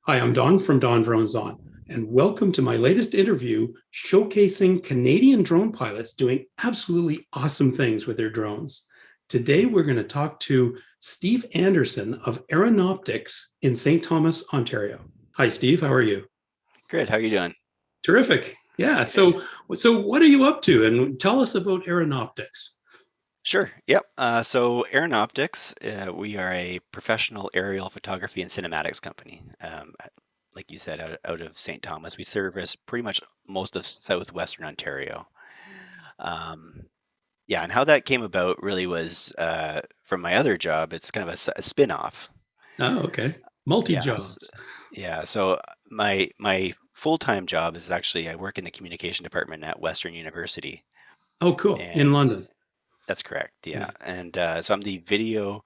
Hi, I'm Don from DonDronesOn, and welcome to my latest interview showcasing Canadian drone pilots doing absolutely awesome things with their drones. Today, we're going to talk to Steve Anderson of Aeronautics in St. Thomas, Ontario. Hi, Steve. How are you? Good. How are you doing? Terrific. Yeah. Good. So what are you up to? And tell us about Aeronautics. Sure. Yep. So Aeronoptics, we are a professional aerial photography and cinematics company. Like you said, out of St. Thomas, we service pretty much most of southwestern Ontario. Um, yeah, and how that came about really was from my other job. It's kind of a spin-off. Oh, okay. Multi Yeah. jobs. Yeah. So my full-time job is actually I work in the communication department at Western University, Oh, cool. In and London. that's correct. Yeah. Yeah. And so I'm the video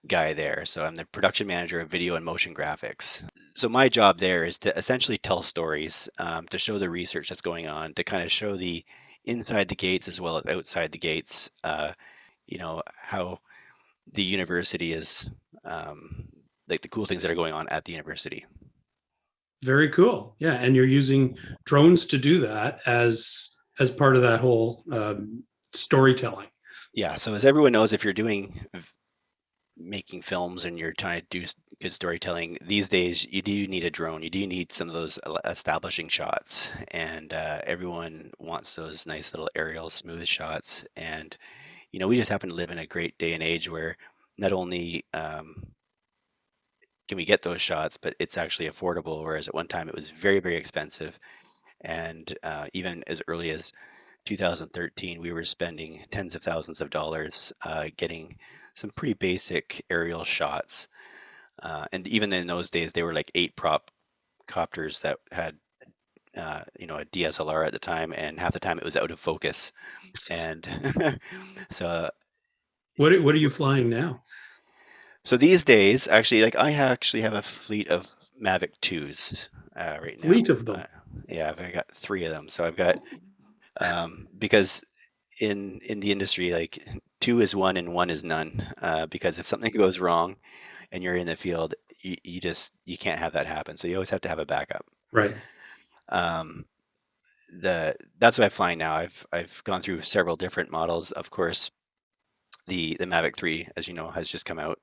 guy there. So I'm the production manager of video and motion graphics. So my job there is to essentially tell stories, to show the research that's going on, to kind of show the inside the gates as well as outside the gates, how the university is, like the cool things that are going on at the university. Very cool. Yeah, and you're using drones to do that as part of that whole storytelling. Yeah. So as everyone knows, if you're doing making films and you're trying to do good storytelling these days, you do need a drone. You do need some of those establishing shots, and everyone wants those nice little aerial smooth shots. And we just happen to live in a great day and age where not only can we get those shots, but it's actually affordable. Whereas at one time it was very, very expensive, and even as early as 2013, we were spending tens of thousands of dollars getting some pretty basic aerial shots. And even in those days, they were like 8 prop copters that had, a DSLR at the time, and half the time it was out of focus. And so, What are you flying now? so these days, actually, like I actually have a fleet of Mavic 2s A right now. fleet of Uh, them. yeah, I've got 3 of them. So I've got because in the industry, like two is one and one is none. Because if something goes wrong and you're in the field, you can't have that happen. So you always have to have a backup. Right. Um, that's what I find now. I've gone through several different models. Of course, the Mavic 3, as you know, has just come out,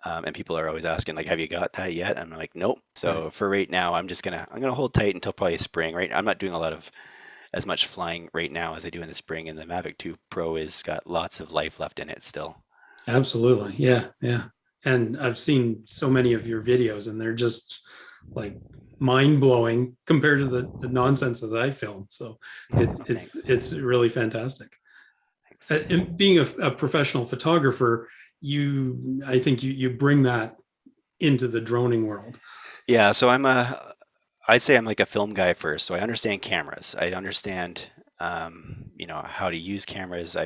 and people are always asking like, "Have you got that yet?" And I'm like, "Nope." Right. So for right now, I'm gonna hold tight until probably spring. Right, I'm not doing a lot of as much flying right now as I do in the spring, and the Mavic 2 Pro is got lots of life left in it still. Absolutely. Yeah. Yeah. And I've seen so many of your videos and they're just like mind blowing compared to the nonsense that I film. So it's Oh, it's thanks. it's really fantastic. Thanks. And being a professional photographer, I think you bring that into the droning world. Yeah, so I'd say I'm like a film guy first. So I understand cameras. I understand, how to use cameras. I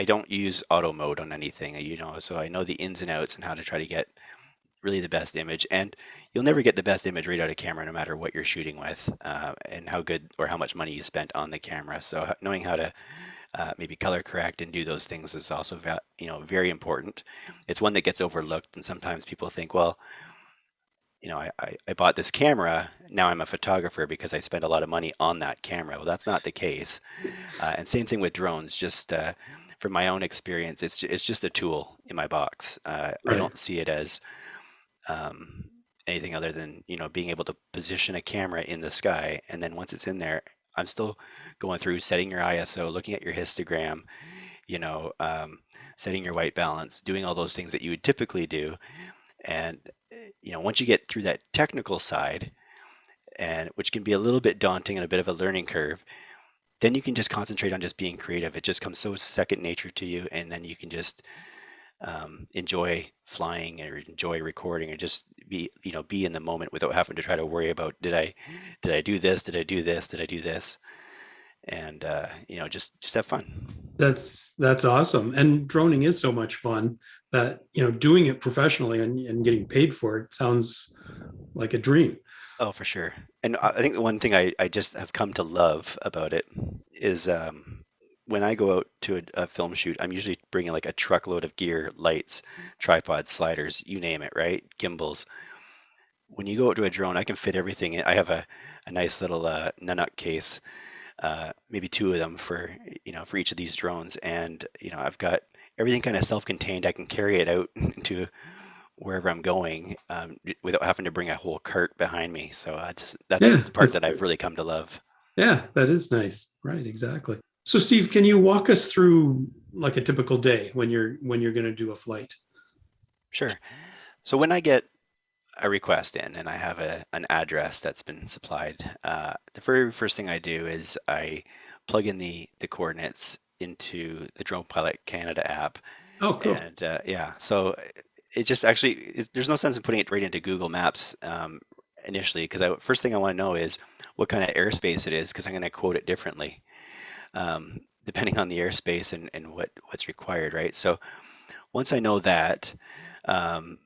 don't use auto mode on anything, so I know the ins and outs and how to try to get really the best image. And you'll never get the best image right out of camera, no matter what you're shooting with, and how good or how much money you spent on the camera. So knowing how to maybe color correct and do those things is also very important. It's one that gets overlooked, and sometimes people think, well, I bought this camera, now I'm a photographer because I spent a lot of money on that camera. Well, that's not the case. And same thing with drones. Just from my own experience, it's just a tool in my box. I Right. don't see it as um, anything other than being able to position a camera in the sky, and then once it's in there, I'm still going through setting your ISO, looking at your histogram, you know, um, setting your white balance, doing all those things that you would typically do. And once you get through that technical side, and which can be a little bit daunting and a bit of a learning curve, then you can just concentrate on just being creative. It just comes so second nature to you, and then you can just enjoy flying or enjoy recording or just be in the moment without having to try to worry about did I do this, did I do this, did I do this, and just have fun. That's awesome. And droning is so much fun that, doing it professionally and getting paid for it sounds like a dream. Oh, for sure. And I think the one thing I just have come to love about it is when I go out to a film shoot, I'm usually bringing like a truckload of gear, lights, tripods, sliders, you name it, right? Gimbals. when you go to a drone, I can fit everything in. I have a nice little nunuk case, maybe two of them for for each of these drones, and I've got everything kind of self-contained. I can carry it out to wherever I'm going without having to bring a whole cart behind me. So that's Yeah, the part that's that I've really come to love. yeah, that is nice. Right, exactly. So Steve, can you walk us through like a typical day when you're going to do a flight? Sure. So when I get a request in and I have an address that's been supplied, the very first thing I do is I plug in the coordinates into the Drone Pilot Canada app. Oh, cool. And yeah, so it just actually, there's no sense in putting it right into Google Maps initially, because first thing I want to know is what kind of airspace it is, because I'm going to quote it differently depending on the airspace and what's required, right? So once I know that, um,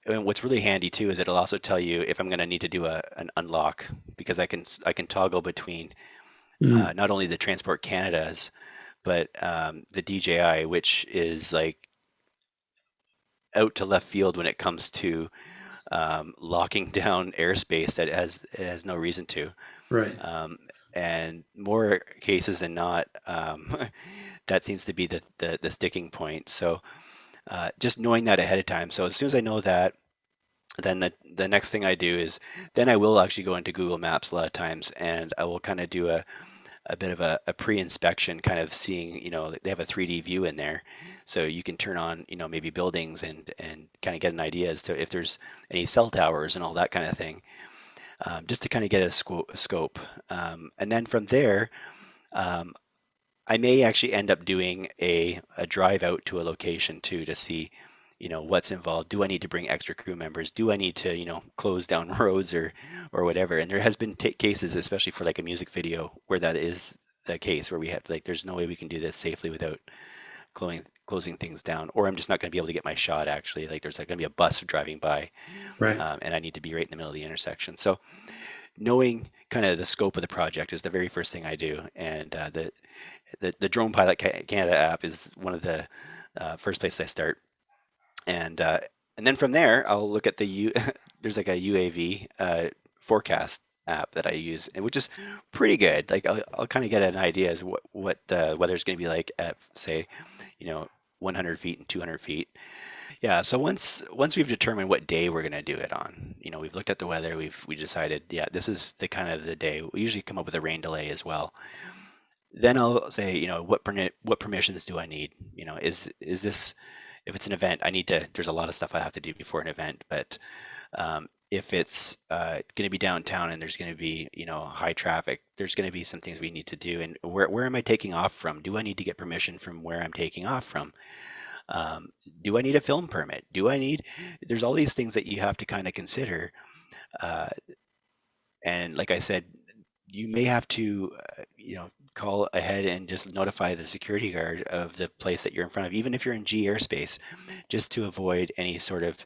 and what's really handy too is it'll also tell you if I'm going to need to do an unlock, because I can toggle between Mm, not only the Transport Canada's but the DJI, which is like out to left field when it comes to locking down airspace that has no reason to. right. Um, and more cases than not, that seems to be the sticking point. So just knowing that ahead of time. So as soon as I know that, then the next thing I do is then I will actually go into Google Maps a lot of times, and I will kind of do a bit of a pre-inspection, kind of seeing, they have a 3D view in there, so you can turn on, maybe buildings and kind of get an idea as to if there's any cell towers and all that kind of thing, just to kind of get a scope. And then from there, um, I may actually end up doing a drive out to a location too to see, what's involved. Do I need to bring extra crew members? Do I need to, close down roads or whatever? And there has been cases, especially for like a music video, where that is the case, where we have like, there's no way we can do this safely without closing things down, or I'm just not going to be able to get my shot. Actually, like there's like going to be a bus driving by, Right. and I need to be right in the middle of the intersection. So knowing kind of the scope of the project is the very first thing I do, and the Drone Pilot Canada app is one of the first places I start, and uh, and then from there I'll look at there's like a UAV forecast app that I use, and which is pretty good. Like I'll kind of get an idea as what the weather's going to be like at, say, you know 100 feet and 200 feet. Yeah, so once we've determined what day we're going to do it on, we've looked at the weather, we decided, yeah, this is the kind of the day. We usually come up with a rain delay as well. Then I'll say, what permissions do I need? Is this, if it's an event, there's a lot of stuff I have to do before an event, but if it's going to be downtown and there's going to be, high traffic, there's going to be some things we need to do. And where am I taking off from? Do I need to get permission from where I'm taking off from? Um, do I need a film permit? There's all these things that you have to kind of consider. Uh, and like I said, you may have to, call ahead and just notify the security guard of the place that you're in front of, even if you're in G airspace, just to avoid any sort of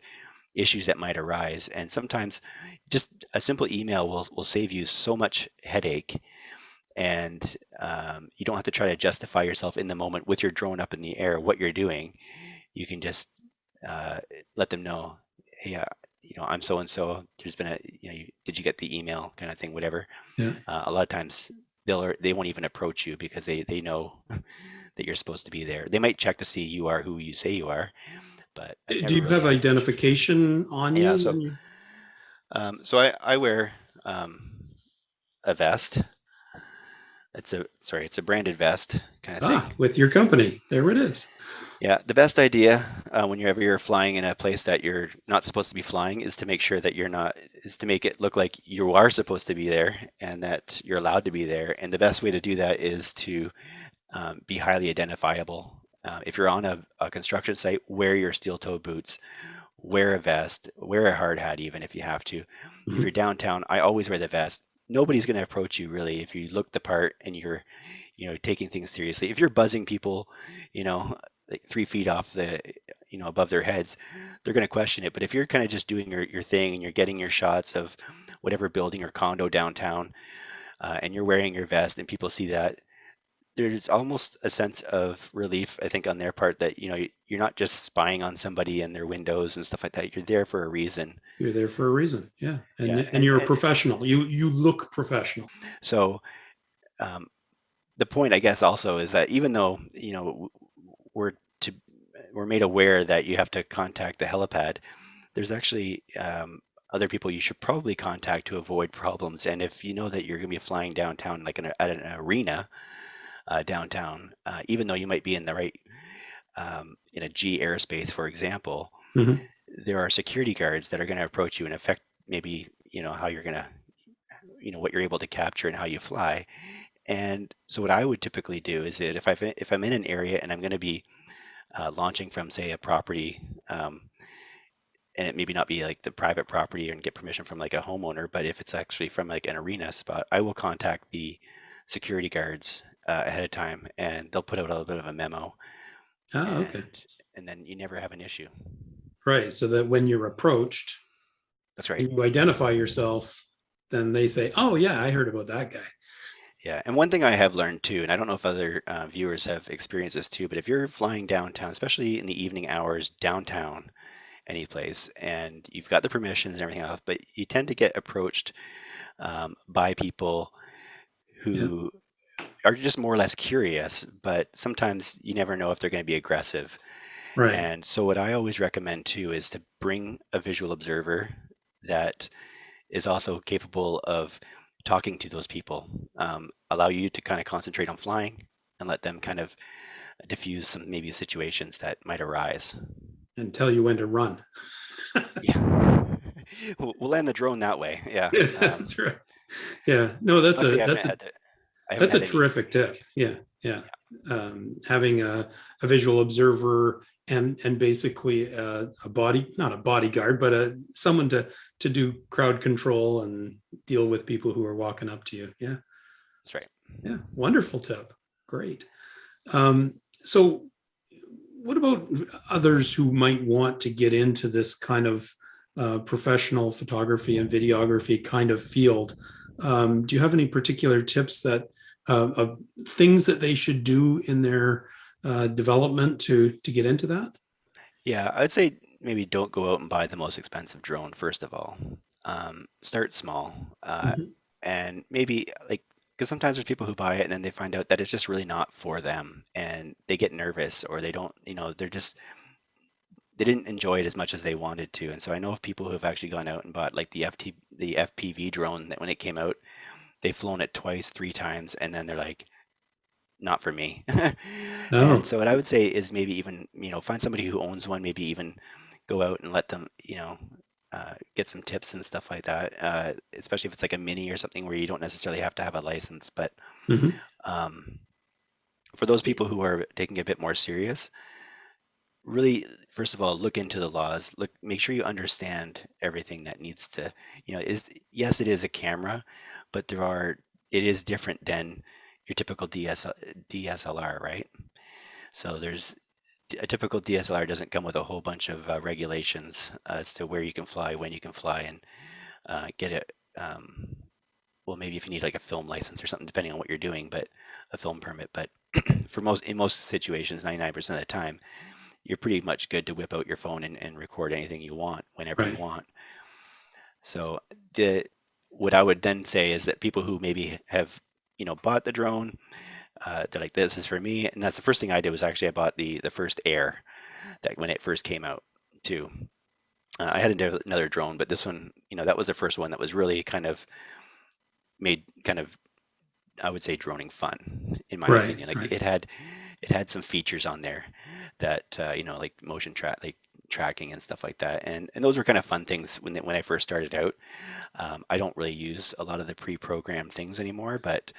issues that might arise. And sometimes just a simple email will save you so much headache, and you don't have to try to justify yourself in the moment with your drone up in the air what you're doing. You can just uh, let them know, hey, I'm so and so. There's been did you get the email, kind of thing, whatever. Yeah. A lot of times they won't even approach you because they know that you're supposed to be there. They might check to see you are who you say you are, but I've Do never you really have had any issues. identification on Yeah, you so when you? I wear a vest. It's a branded vest kind of thing. Ah, with your company. There it is. Yeah, the best idea whenever you're flying in a place that you're not supposed to be flying is to make sure that is to make it look like you are supposed to be there and that you're allowed to be there. And the best way to do that is to be highly identifiable. If you're on a construction site, wear your steel-toed boots, wear a vest, wear a hard hat even if you have to. If you're Mhm. downtown, I always wear the vest. Nobody's going to approach you really if you look the part and you're, taking things seriously. If you're buzzing people, you know, like 3 feet off above their heads, they're going to question it. But if you're kind of just doing your thing and you're getting your shots of whatever building or condo downtown, and you're wearing your vest and people see that, there's almost a sense of relief, I think, on their part that, you're not just spying on somebody and their windows and stuff like that. You're there for a reason. You're there for a reason. Yeah. And Yeah. and you're a professional. You look professional. So um, the point, I guess, also is that even though, we're to we're made aware that you have to contact the helipad, there's actually other people you should probably contact to avoid problems. And if you know that you're going to be flying downtown, like at an arena downtown, even though you might be in the right in a G airspace, for example, Mhm. there are security guards that are going to approach you and affect maybe how you're going to what you're able to capture and how you fly. And so what I would typically do is that if I'm in an area and I'm going to be launching from, say, a property, and it maybe not be like the private property and get permission from like a homeowner, but if it's actually from like an arena spot, I will contact the security guards ahead of time, and they'll put out a little bit of a memo, Ah, okay. and then you never have an issue. Right. So that when you're approached That's right. and you identify yourself, then they say, "Oh yeah, I heard about that guy." Yeah, and one thing I have learned too, and I don't know if other viewers have experienced this too, but if you're flying downtown, especially in the evening hours downtown, any place, and you've got the permissions and everything else, but you tend to get approached by people Yeah. who are just more or less curious, but sometimes you never know if they're going to be aggressive. Right. And so, what I always recommend too is to bring a visual observer that is also capable of talking to those people, allow you to kind of concentrate on flying and let them kind of diffuse some maybe situations that might arise. And tell you when to run. Yeah. We'll land the drone that way. Yeah. Yeah, that's right. Yeah. No, Luckily, I haven't that's a had any terrific tip. issues. Yeah. Yeah. Yeah, Having a visual observer and basically a body, not a bodyguard, but someone to do crowd control and deal with people who are walking up to you. Yeah. that's right. Yeah. Wonderful tip. Great. So what about others who might want to get into this kind of professional photography and videography kind of field? Do you have any particular tips that of things that they should do in their development to get into that? Yeah, I'd say maybe don't go out and buy the most expensive drone, first of all. Start small. Mhm. And maybe like, because sometimes there's people who buy it and then they find out that it's just really not for them and they get nervous, or they don't, they didn't enjoy it as much as they wanted to. And so I know of people who have actually gone out and bought like the FPV drone that when it came out, they've flown it twice, three times, and then they're like, not for me. And No, so what I would say is maybe even, find somebody who owns one, maybe even go out and let them, get some tips and stuff like that. Especially if it's like a mini or something where you don't necessarily have to have a license. But mhm. um, for those people who are taking it a bit more serious, really, first of all, look into the laws. Make sure you understand everything that needs to, is yes, it is a camera, but it is different than your typical DSLR, right? So a typical DSLR doesn't come with a whole bunch of regulations as to where you can fly, when you can fly, and get it. Well, maybe if you need like a film license or something, depending on what you're doing, but a film permit. But in most situations, 99% of the time, you're pretty much good to whip out your phone and record anything you want whenever you Right. want. So the what I would then say is that people who maybe have bought the drone, they're like, this is for me. And that's the first thing I did. Was actually I bought the first Air, that when it first came out too. I had another drone, but this one, that was the first one that was really kind of made kind of, I would say, droning fun, in my Right. opinion. Like Right. it had some features on there that like like tracking and stuff like that, and those were kind of fun things when I first started out. I don't really use a lot of the pre-programmed things anymore, but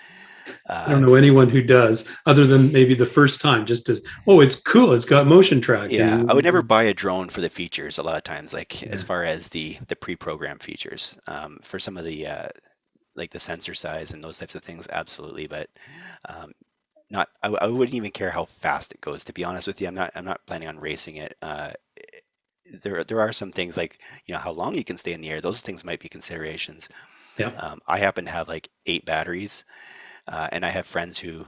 I don't uh, know anyone who does, other than maybe the first time, just as, oh, it's cool. It's got motion track. yeah, I would never And buy a drone for the features. A lot of times, like as yeah, far as the pre-programmed features, for some of the like the sensor size and those types of things, absolutely. But um, not I wouldn't even care how fast it goes, to be honest with you. I'm not planning on racing it. There are some things like how long you can stay in the air. Those things might be considerations. yeah, I happen to have like 8 batteries, and I have friends who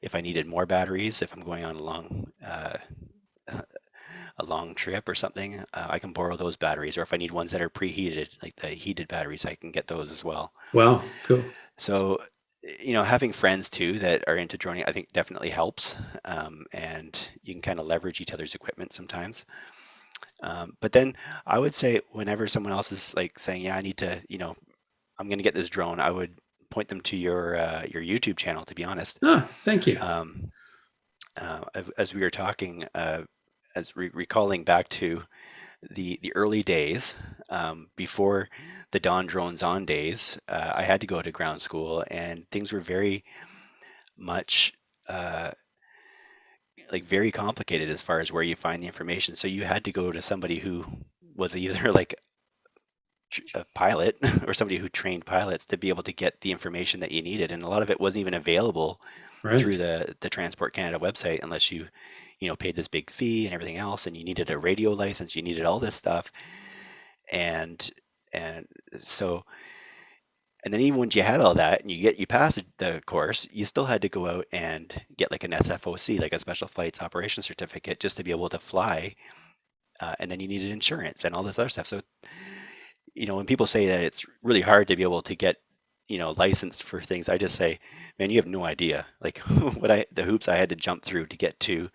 if I needed more batteries, if I'm going on a long trip or something, I can borrow those batteries. Or if I need ones that are preheated, like the heated batteries, I can get those as well. Wow, cool. So, having friends too that are into droning, I think definitely helps. And you can kind of leverage each other's equipment sometimes. But then I would say whenever someone else is like saying, yeah, I need to, I'm going to get this drone, I would point them to your YouTube channel, to be honest. Ah, thank you. Um, as we were talking, recalling back to the early days, before the DonDronesOn days, I had to go to ground school, and things were very much uh, like very complicated as far as where you find the information. So you had to go to somebody who was either like a pilot or somebody who trained pilots to be able to get the information that you needed, and a lot of it wasn't even available Right. through the Transport Canada website unless you paid this big fee and everything else, and you needed a radio license, you needed all this stuff, and and so and then even once you had all that and you passed the course, you still had to go out and get like an SFOC, like a Special Flights Operation Certificate, just to be able to fly. And then you needed insurance and all this other stuff. So when people say that it's really hard to be able to get licensed for things, I just say, man, you have no idea like the hoops I had to jump through to get to,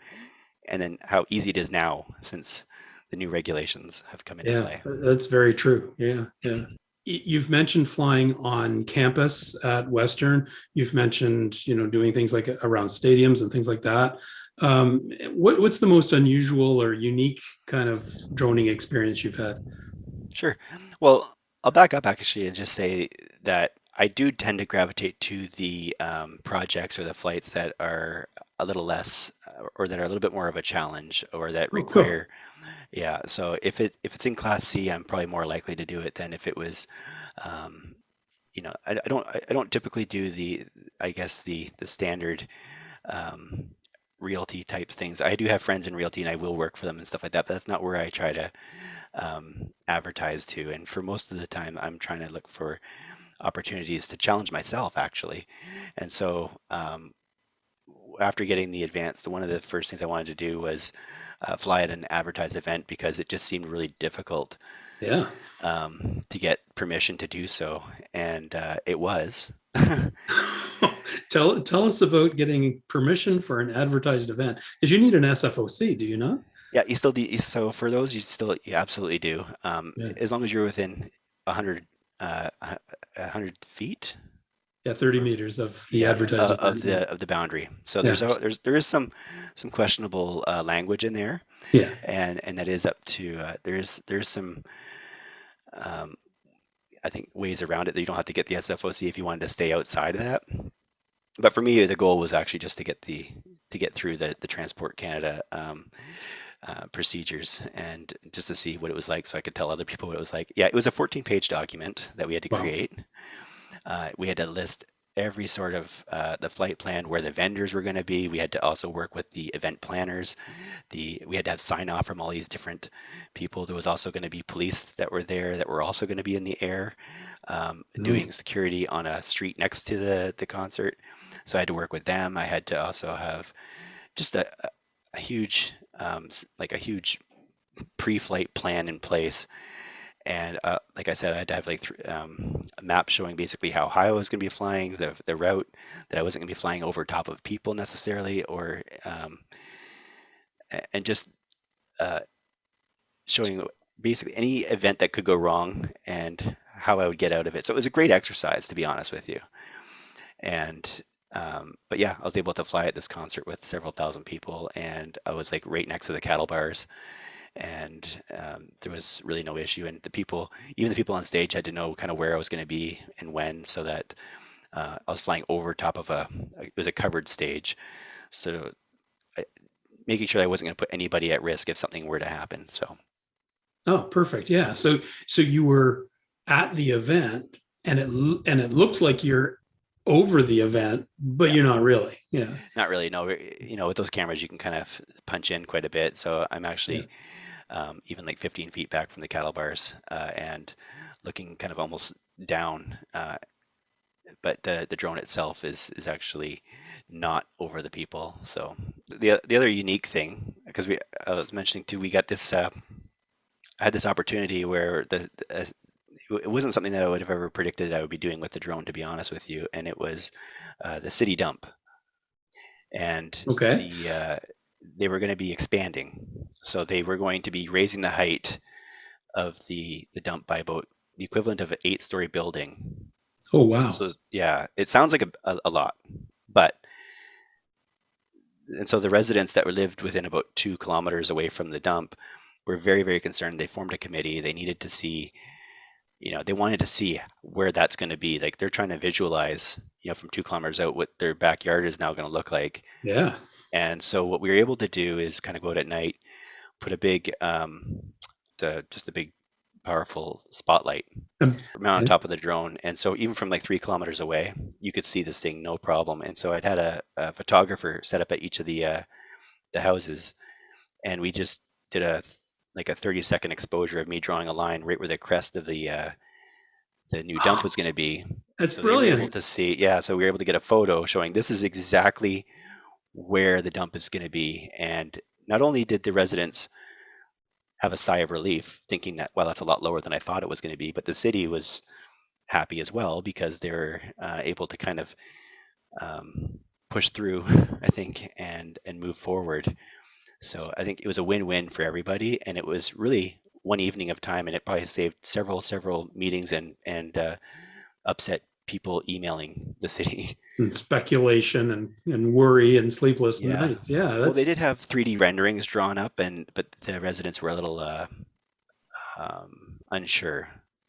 and then how easy it is now since the new regulations have come into Yeah, play. that's very true. Yeah, yeah. You've mentioned flying on campus at Western. You've mentioned, doing things like around stadiums and things like that. What's the most unusual or unique kind of droning experience you've had? Sure. Well, I'll back up actually and just say that I do tend to gravitate to the projects or the flights that are a little less, or that are a little bit more of a challenge, or that Oh, cool. require, yeah. So if it's in Class C, I'm probably more likely to do it than if it was, um, I don't typically do I guess the standard um, realty type things. I do have friends in realty and I will work for them and stuff like that, but that's not where I try to advertise to. And for most of the time, I'm trying to look for opportunities to challenge myself, actually. And so after getting the advanced, one of the first things I wanted to do was fly at an advertised event because it just seemed really difficult Yeah. to get permission to do so. And it was. Tell us about getting permission for an advertised event, because you need an SFOC, do you not? Yeah, you still do. So for those, you absolutely do. Yeah. As long as you're within 100, 100 feet, Yeah, 30 meters of the yeah, advertised of event. Yeah. the boundary. So Yeah. there is some questionable language in there, Yeah. and that is up to there's some um, I think ways around it that you don't have to get the SFOC if you wanted to stay outside of that. But for me, the goal was actually just to get through the Transport Canada procedures and just to see what it was like, so I could tell other people what it was like. Yeah, it was a 14-page document that we had to Wow. create. We had to list every sort of the flight plan, where the vendors were going to be. We had to also work with the event planners. We had to have sign off from all these different people. There was also going to be police that were there that were also going to be in the air, Oh, doing security on a street next to the concert. So I had to work with them. I had to also have just a huge like a huge pre-flight plan in place. And like I said, I had to have like a map showing basically how high I was going to be flying, the route, that I wasn't going to be flying over top of people necessarily, or and just uh, showing basically any event that could go wrong and how I would get out of it. So it was a great exercise, to be honest with you. And but yeah, I was able to fly at this concert with several thousand people, and I was like right next to the cattle bars, and there was really no issue. And even the people on stage had to know kind of where I was going to be and when, so that I was flying over top of it was a covered stage, so I, making sure I wasn't going to put anybody at risk if something were to happen. So oh, perfect. Yeah. So you were at the event, and it looks like you're over the event, but yeah, you're not really. Yeah. not really. No, with those cameras, you can kind of punch in quite a bit. So I'm Yeah. actually even like 15 feet back from the cattle bars, and looking kind of almost down but the drone itself is actually not over the people. So the other unique thing, because I was mentioning too, we got this I had this opportunity where it wasn't something that I would have ever predicted I would be doing with the drone, to be honest with you, and it was the city dump, and Okay. they were going to be expanding, so they were going to be raising the height of the dump by about the equivalent of an 8-story building. Oh, wow. So yeah, it sounds like a lot, but and so the residents that were lived within about 2 kilometers away from the dump were very, very concerned. They formed a committee. They needed to see, they wanted to see where that's going to be. Like they're trying to visualize, from 2 kilometers out what their backyard is now going to look like. Yeah. And so what we were able to do is kind of go out at night, put a big, just a big, powerful spotlight mount on Yeah. top of the drone. And so even from like 3 kilometers away, you could see this thing no problem. And so I'd had a photographer set up at each of the houses, and we just did a 30-second exposure of me drawing a line right where the crest of the new dump was going to be. That's So they were able brilliant. to see, yeah, so we were able to get a photo showing this is exactly where the dump is going to be. And not only did the residents have a sigh of relief, thinking that, well, that's a lot lower than I thought it was going to be, but the city was happy as well because they were able to kind of push through, I think, and move forward. So I think it was a win-win for everybody, and it was really one evening of time, and it probably saved several meetings and upset people emailing the city. And speculation and worry and sleepless Yeah. nights. Yeah, Well, they that's did have 3D renderings drawn up, but the residents were a little unsure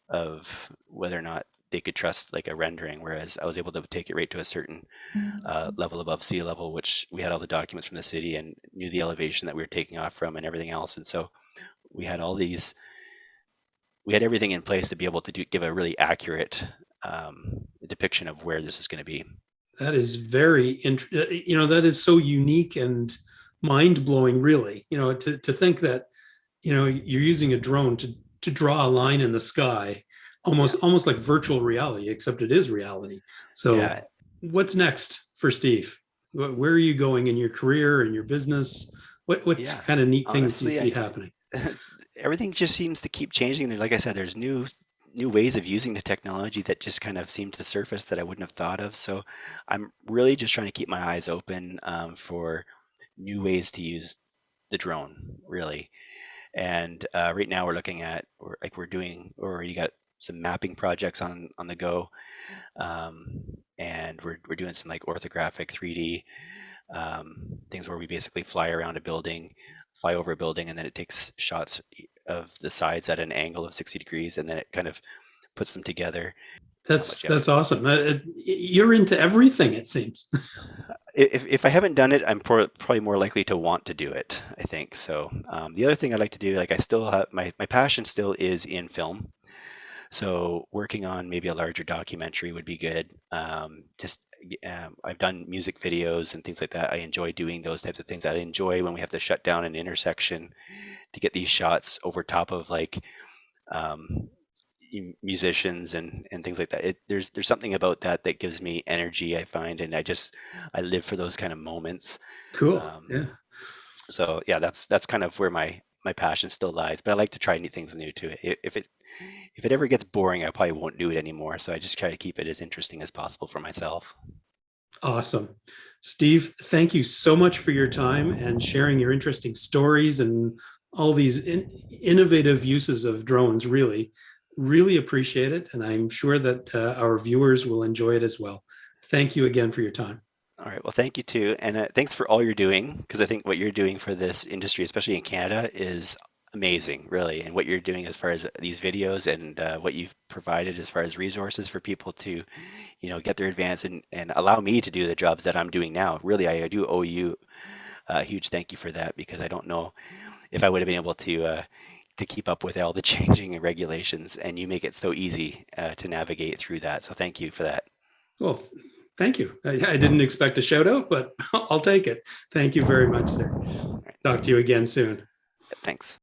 of whether or not they could trust like a rendering, whereas I was able to take it right to a certain level above sea level, which we had all the documents from the city and knew the elevation that we were taking off from and everything else. And so we had we had everything in place to be able to give a really accurate depiction of where this is going to be. that is that is so unique and mind blowing, really. To think that you're using a drone to draw a line in the sky, Yeah. almost like virtual reality, except it is reality. So, Yeah. what's next for Steve? Where are you going in your career and your business? What Yeah. kind of neat things do you Honestly, see happening? everything just seems to keep changing. Like I said, there's new ways of using the technology that just kind of seem to surface that I wouldn't have thought of. So I'm really just trying to keep my eyes open for new ways to use the drone, really. And right now we're looking at, we're already got some mapping projects on the go, and we're doing some like orthographic 3D things where we basically fly around a building, fly over a building, and then it takes shots of the sides at an angle of 60 degrees, and then it kind of puts them together. But yeah, That's awesome. You're into everything, it seems. if I haven't done it, I'm probably more likely to want to do it, I think. So the other thing I like to do, like I still have my passion still is in film. So working on maybe a larger documentary would be good. I've done music videos and things like that. I enjoy doing those types of things. I enjoy when we have to shut down an intersection to get these shots over top of like um, musicians and things like that. There's something about that that gives me energy, I find, and I live for those kind of moments. Cool. Yeah. Um, so yeah, that's kind of where my passion still lies. But I like to try new things new too. If it ever gets boring, I probably won't do it anymore. So I just try to keep it as interesting as possible for myself. Awesome. Steve, thank you so much for your time and sharing your interesting stories and all these innovative uses of drones. Really appreciate it. And I'm sure that our viewers will enjoy it as well. Thank you again for your time. All right. Well, thank you too. And thanks for all you're doing, because I think what you're doing for this industry, especially in Canada, is amazing, really. And what you're doing as far as these videos and what you've provided as far as resources for people to, get their advance and allow me to do the jobs that I'm doing now. Really, I do owe you a huge thank you for that, because I don't know if I would have been able to keep up with all the changing regulations, and you make it so easy to navigate through that. So thank you for that. Well, thank you. I didn't expect a shout out, but I'll take it. Thank you very much, sir. All right. Talk to you again soon. Thanks.